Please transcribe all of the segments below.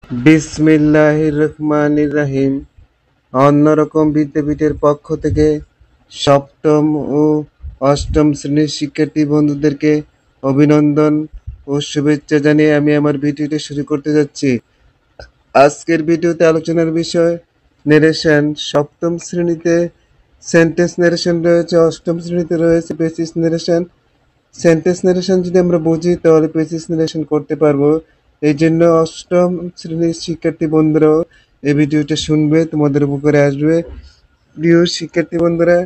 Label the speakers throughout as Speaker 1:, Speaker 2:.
Speaker 1: বিসমিল্লাহির রহমানির রহিম। অন্যরকম বিদ্যাপীঠের পক্ষ থেকে সপ্তম ও অষ্টম শ্রেণীর শিক্ষার্থী বন্ধুদেরকে অভিনন্দন ও শুভেচ্ছা জানিয়ে আমি আমার ভিডিওটি শুরু করতে যাচ্ছি। আজকের ভিডিওতে আলোচনার বিষয় নেরেশন। সপ্তম শ্রেণীতে সেন্টেন্স নেরেশন রয়েছে, অষ্টম শ্রেণীতে রয়েছে বেসিস নেরেশন। সেন্টেন্স নারেশন যদি আমরা বুঝি তাহলে প্রেসিস নারেশন করতে পারবো। এই জন্য অষ্টম শ্রেণীর শিক্ষার্থী বন্ধুরাও এই ভিডিওটা শুনবে, তোমাদের উপকারে আসবে। প্রিয় শিক্ষার্থী বন্ধুরা,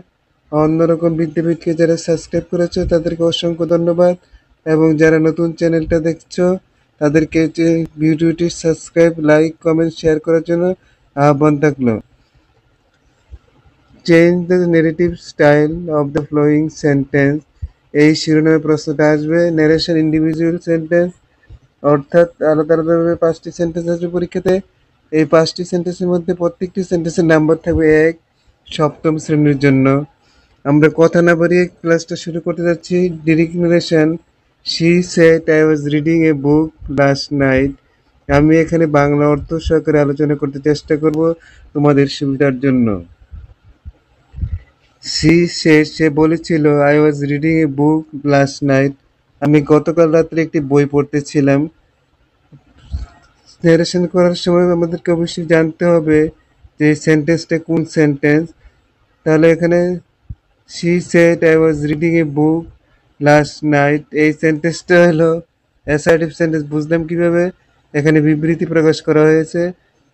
Speaker 1: অন্যরকম বিদ্যাপীঠকে যারা সাবস্ক্রাইব করেছো তাদেরকে অসংখ্য ধন্যবাদ, এবং যারা নতুন চ্যানেলটা দেখছো তাদেরকে যে ভিডিওটি সাবস্ক্রাইব, লাইক, কমেন্ট, শেয়ার করার জন্য আহ্বান থাকলো। Change the narrative style of the following sentence, এই শিরোনামে প্রশ্নটা আসবে। ন্যারেশন ইন্ডিভিজুয়াল সেন্টেন্স, অর্থাৎ আলাদা আলাদাভাবে 5টি সেন্টেন্স আসবে পরীক্ষাতে। এই 5টি সেন্টেন্সের মধ্যে প্রত্যেকটি সেন্টেন্সের নাম্বার থাকবে 1, সপ্তম শ্রেণীর জন্য। আমরা কথা না বাড়িয়ে ক্লাসটা শুরু করতে যাচ্ছি। Direct narration. She said I was reading a book last night. আমি এখানে বাংলা অর্থ সহকারে আলোচনা করতে চেষ্টা করব তোমাদের সুবিধার জন্য। সে বলেছিল, I was reading a book last night, আমি গতকাল রাত্রে একটি বই পড়তেছিলাম। নারেশন করার সময় আমাদেরকে অবশ্যই জানতে হবে যে সেন্টেন্সটা কোন সেন্টেন্স। তাহলে এখানে she said I was reading a book last night, এই সেন্টেন্সটা হলো অ্যাসার্টিভ সেন্টেন্স। বুঝলাম কিভাবে? এখানে বিবৃতি প্রকাশ করা হয়েছে।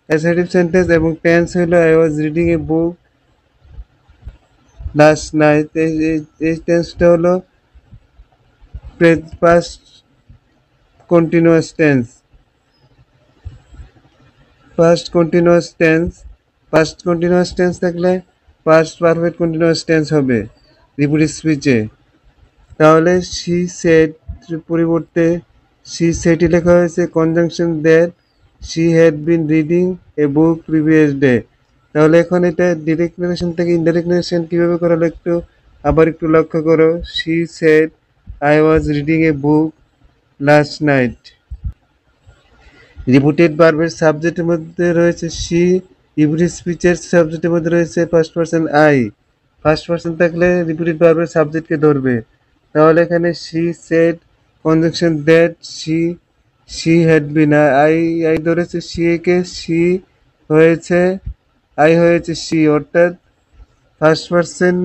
Speaker 1: অ্যাসার্টিভ সেন্টেন্স এবং টেন্স হলো I was reading a book last night. এই টেন্সটা হলো past continuous tense. Past continuous tense, past continuous tense থাকলে পাস্ট পারফেক্ট কন্টিনিউয়াস টেন্স হবে রিপিটেড স্পিচে। তাহলে শি সেড পরিবর্তে শি সেডই লেখা হয়েছে conjunction that she had been reading a book previous day. তাহলে এখন এটা ডিরেক্ট নারেশন থেকে ইনডাইরেক্ট নারেশন কীভাবে করা হলো একটু লক্ষ্য করো। She said I was reading a book last night. Repeated ভার্বের সাবজেক্টের মধ্যে রয়েছে শি, রিপিটেড স্পিচের সাবজেক্টের মধ্যে রয়েছে first person I. First person থাকলে রিপিটেড ভার্বের সাবজেক্টকে ধরবে। তাহলে এখানে she said conjunction that she had been, I ধরেছে শি কে, শি হয়েছে আই হয়েছে শি, অর্থাৎ ফার্স্ট পারসন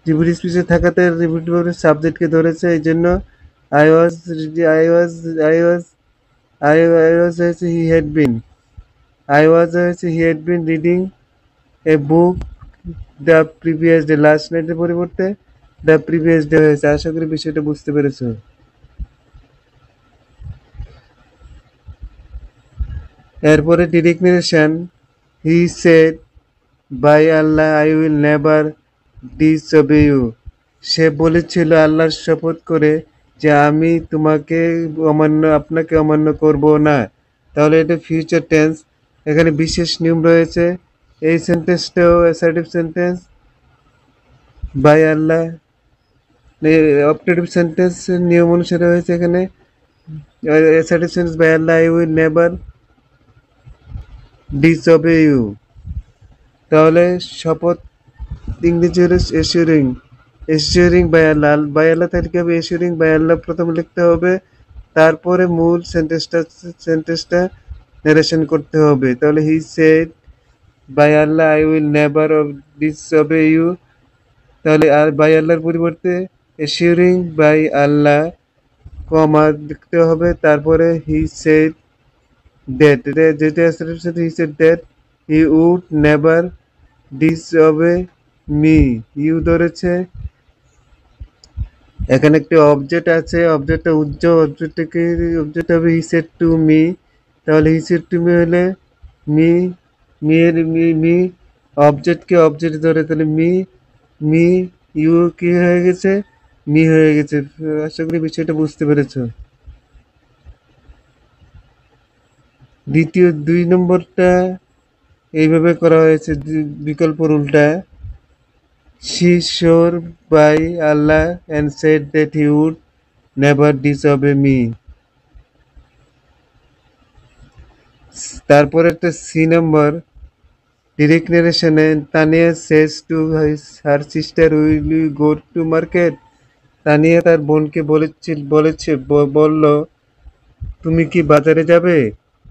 Speaker 1: রিপিটেড স্পিচে থাকাতে রিপিটেড ভার্বের সাবজেক্টকে ধরেছে। এই জন্য I was I was I was I was he had been. I was he had been reading a book the previous day. Last night এর পরিবর্তে the previous day হয়েছে। আশা করি বিষয়টা বুঝতে পেরেছো। এরপরে direct narration. He said, by Allah I will never disobey you. সে বলেছিল আল্লাহর শপথ করে যে আমি আপনাকে অমান্য করব না। তাহলে এটা ফিউচার টেন্স। এখানে বিশেষ নিয়ম রয়েছে। এই সেন্টেন্সটাও assertive sentence. By Allah optative sentence নিয়ম অনুসারে হয়েছে। এখানে assertive sentence by Allah I will never disobey you. তাহলে শপথ ইংরেজি হলো এসিউরিং। এসিউরিং বাই আল্লাহ, বাই আল্লাহ থেকে হবে এসিউরিং বাই আল্লাহ প্রথমে লিখতে হবে, তারপরে মূল সেন্টেন্সটা নারেশন করতে হবে। তাহলে he said by Allah I will never disobey you. তাহলে আর বাই আল্লাহর পরিবর্তে এসিউরিং বাই আল্লাহ কমা লিখতে হবে, তারপরে হি সেড দ্যাট, যেটা he said that he would never disobey me. You ধরেছে। এখানে একটি অবজেক্ট আছে, অবজেক্টটা উজ্জ্বল, অবজেক্ট হবে হি সেড টু মি। তাহলে হি সেড টু মি হলে মি অবজেক্টকে অবজেক্ট ধরে, তাহলে মি ইউ কি হয়ে গেছে, মি হয়ে গেছে। আশা করি বিষয়টা বুঝতে পেরেছো। দ্বিতীয় 2 নম্বরটা এইভাবে করা হয়েছে বিকল্প রুলটা। She swore by Allah and said that he would never disobey me. তারপরে একটা সি নাম্বার ডিরেক্ট নারেশনে Tania says to her sister will you go to market. Tania তার বোনকে বলল তুমি কি বাজারে যাবে?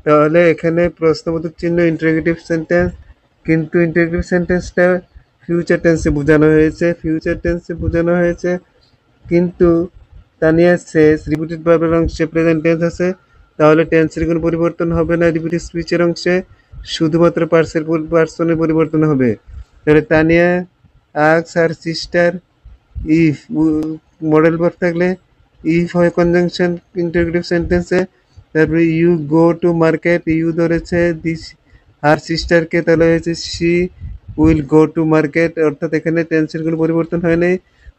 Speaker 1: তাহলে এখানে প্রশ্নবোধক চিহ্ন ইন্টারোগেটিভ সেন্টেন্স, কিন্তু ইন্টারোগেটিভ সেন্টেন্সটা ফিউচার টেন্সে বোঝানো হয়েছে, কিন্তু তানিয়া সেজ রিপিটেড ভার্বের অংশে প্রেজেন্ট টেন্স আছে, তাহলে টেন্সের কোনো পরিবর্তন হবে না। রিপিটেড স্পিচের অংশে শুধুমাত্র পার্সনের পরিবর্তন হবে। তাহলে Tania asks her sister if, modal verb থাকলে ইফ হয় কনজাংশন ইন্টারোগেটিভ সেন্টেন্সে। তারপরে you go to market, you ধরেছে দিস হার সিস্টারকে, তাহলে হয়েছে she will go to market, অর্থাৎ এখানে টেন্সের কোনো পরিবর্তন হয় নাই,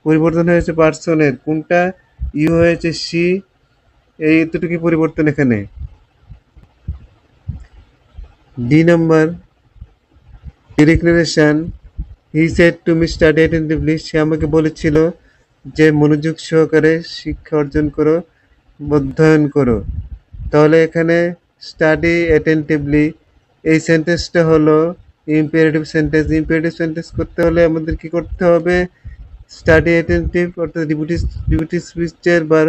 Speaker 1: পরিবর্তন হয়েছে পার্সনের। কোনটা? ইউ হয়েছে শি, এই এতটুকু পরিবর্তন এখানে। D number direct narration, he said to me study attentively, সে আমাকে বলেছিল যে মনোযোগ সহকারে শিক্ষা অর্জন করো, অধ্যয়ন করো। তাহলে এখানে স্টাডি অ্যাটেন্টিভলি এই সেন্টেন্সটা হলো ইম্পারেটিভ সেন্টেন্স। ইম্পারেটিভ সেন্টেন্স করতে হলে আমাদের কি করতে হবে? স্টাডি অ্যাটেন্টিভ অর্থাৎ রিপিটেড স্পিচের বা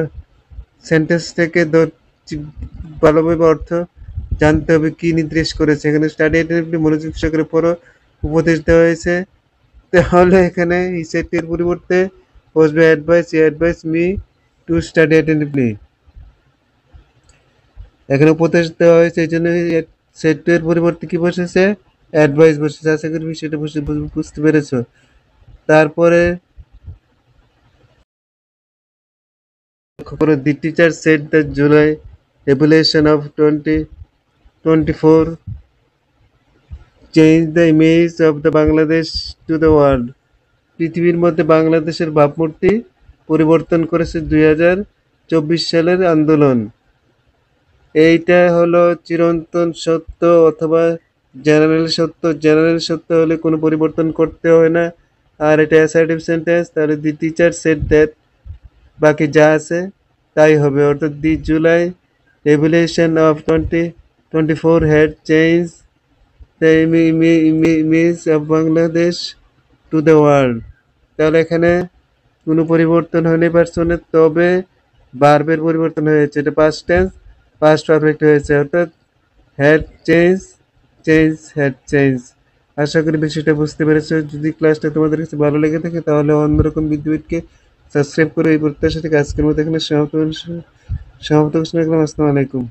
Speaker 1: সেন্টেন্স থেকে ভালোভাবে অর্থ জানতে হবে কি নির্দেশ করেছে। এখানে স্টাডি অ্যাটেন্টিভলি মনোযোগ সহকারে পড়ো উপদেশ দেওয়া হয়েছে, তাহলে এখানে ই সেটের পরিবর্তে বসবে advice me to study attentively. এখানে উপদেশ দেওয়া হয়েছে, এই জন্য সেটের পরিবর্তে কি বসেছে? অ্যাডভাইস বসেছে। আশা করি বিষয়টা বুঝতে পেরেছো। তারপরে লক্ষ্য করো, the teacher said the July revolution of 2024 change the image of the Bangladesh to the world. পৃথিবীর মধ্যে বাংলাদেশের ভাবমূর্তি পরিবর্তন করেছে 2024 সালের আন্দোলন। এইটা হলো চিরন্তন সত্য অথবা জেনারেল সত্য। জেনারেল সত্য হলে কোনো পরিবর্তন করতে হয় না, আর এটা অ্যাসার্টিভ সেন্টেন্স, তাহলে দি টিচার সেড দ্যাট, বাকি যা আছে তাই হবে। অর্থাৎ the July revolution of 2024 had change the image of Bangladesh to the world. তাহলে এখানে কোনো পরিবর্তন হয়নি পার্সনের, তবে ভার্বের পরিবর্তন হয়েছে। এটা পাস্ট টেন্স, পাস্ট পারফেক্ট হয়েছে, অর্থাৎ হ্যাড হ্যাড চেঞ্জ। আশা করি বিষয়টা বুঝতে পেরেছো। যদি ক্লাসটা তোমাদের কাছে ভালো লেগে থাকে তাহলে অন্যরকম বিদ্যুৎকে সাবস্ক্রাইব করে এই প্রত্যাশা থেকে আজকের মতো এখানে সমাপ্ত ঘোষণা করলাম। আসসালামু আলাইকুম।